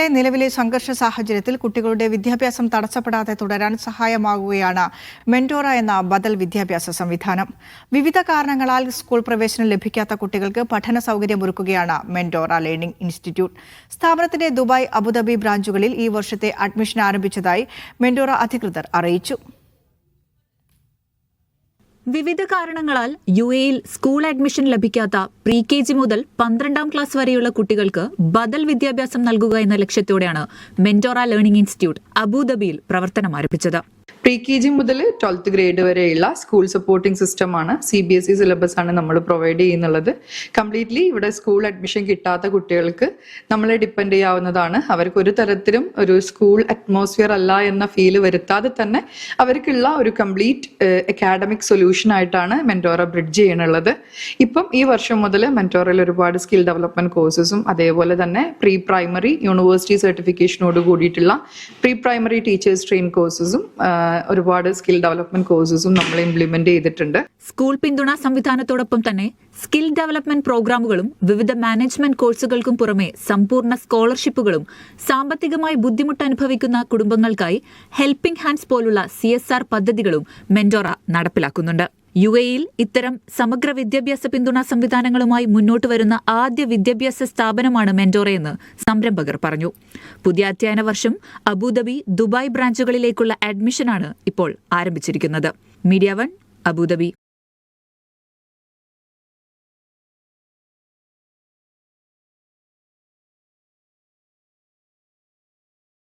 യുഎയിലെ നിലവിലെ സംഘർഷ സാഹചര്യത്തിൽ കുട്ടികളുടെ വിദ്യാഭ്യാസം തടസ്സപ്പെടാതെ തുടരാൻ സഹായമാകുകയാണ് മെന്റോറ എന്ന ബദൽ വിദ്യാഭ്യാസ സംവിധാനം. വിവിധ കാരണങ്ങളാൽ സ്കൂൾ പ്രവേശനം ലഭിക്കാത്ത കുട്ടികൾക്ക് പഠന സൗകര്യമൊരുക്കുകയാണ് മെന്റോറ ലേണിംഗ് ഇൻസ്റ്റിറ്റ്യൂട്ട്. സ്ഥാപനത്തിന്റെ ദുബായ്, അബുദാബി ബ്രാഞ്ചുകളിൽ ഈ വർഷത്തെ അഡ്മിഷൻ ആരംഭിച്ചതായി മെന്റോറ അധികൃതർ അറിയിച്ചു. വിവിധ കാരണങ്ങളാൽ യുഎയിൽ സ്കൂൾ അഡ്മിഷൻ ലഭിക്കാത്ത പ്രീ KG മുതൽ 12ാം ക്ലാസ് വരെയുള്ള കുട്ടികൾക്ക് ബദൽ വിദ്യാഭ്യാസം നൽകുക എന്ന ലക്ഷ്യത്തോടെയാണ് മെന്റോറ ലേണിംഗ് ഇൻസ്റ്റിറ്റ്യൂട്ട് അബുദാബിയിൽ പ്രവർത്തനം ആരംഭിച്ചത്. പ്രീ KG മുതൽ 12th ഗ്രേഡ് വരെയുള്ള സ്കൂൾ സപ്പോർട്ടിംഗ് സിസ്റ്റമാണ്. CBSE സിലബസ് ആണ് നമ്മൾ പ്രൊവൈഡ് ചെയ്യുന്നുള്ളത്. കംപ്ലീറ്റ്ലി ഇവിടെ സ്കൂൾ അഡ്മിഷൻ കിട്ടാത്ത കുട്ടികൾക്ക് നമ്മളെ ഡിപ്പെൻഡ് ചെയ്യാവുന്നതാണ്. അവർക്ക് ഒരു തരത്തിലും ഒരു സ്കൂൾ അറ്റ്മോസ്ഫിയർ അല്ല എന്ന ഫീല് വരുത്താതെ തന്നെ അവർക്കുള്ള ഒരു കംപ്ലീറ്റ് അക്കാഡമിക് സൊല്യൂഷൻ ആയിട്ടാണ് മെന്റോറ ബ്രിഡ്ജ് ചെയ്യാനുള്ളത്. ഇപ്പം ഈ വർഷം മുതൽ മെന്റോറയിൽ ഒരുപാട് സ്കിൽ ഡെവലപ്മെന്റ് കോഴ്സസും അതേപോലെ തന്നെ പ്രീ പ്രൈമറി യൂണിവേഴ്സിറ്റി സർട്ടിഫിക്കേഷനോട് കൂടിയിട്ടുള്ള പ്രീ പ്രൈമറി ടീച്ചേഴ്സ് ട്രെയിൻ കോഴ്സസും ഒരുപാട് സ്കിൽ ഡെവലപ്മെന്റ് കോഴ്സസും നമ്മൾ ഇംപ്ലിമെന്റ് ചെയ്തിട്ടുണ്ട്. സ്കൂൾ പിന്തുണ സംവിധാനത്തോടൊപ്പം തന്നെ സ്കിൽ ഡെവലപ്മെന്റ് പ്രോഗ്രാമുകളും വിവിധ മാനേജ്മെന്റ് കോഴ്സുകൾക്കും പുറമെ സമ്പൂർണ്ണ സ്കോളർഷിപ്പുകളും സാമ്പത്തികമായി ബുദ്ധിമുട്ട് അനുഭവിക്കുന്ന കുടുംബങ്ങൾക്കായി ഹെൽപ്പിംഗ് ഹാൻഡ്സ് പോലുള്ള CSR പദ്ധതികളും മെന്റോറ നടപ്പിലാക്കുന്നുണ്ട്. യുഎയിൽ ഇത്തരം സമഗ്ര വിദ്യാഭ്യാസ പിന്തുണ സംവിധാനങ്ങളുമായി മുന്നോട്ട് വരുന്ന ആദ്യ വിദ്യാഭ്യാസ സ്ഥാപനമാണ് മെന്റോറയെന്ന് സംരംഭകർ പറഞ്ഞു. പുതിയ അധ്യയന വർഷം അബുദാബി, ദുബായ് ബ്രാഞ്ചുകളിലേക്കുള്ള അഡ്മിഷനാണ് ഇപ്പോൾ ആരംഭിച്ചിരിക്കുന്നത്. Media 1 Abu Dhabi.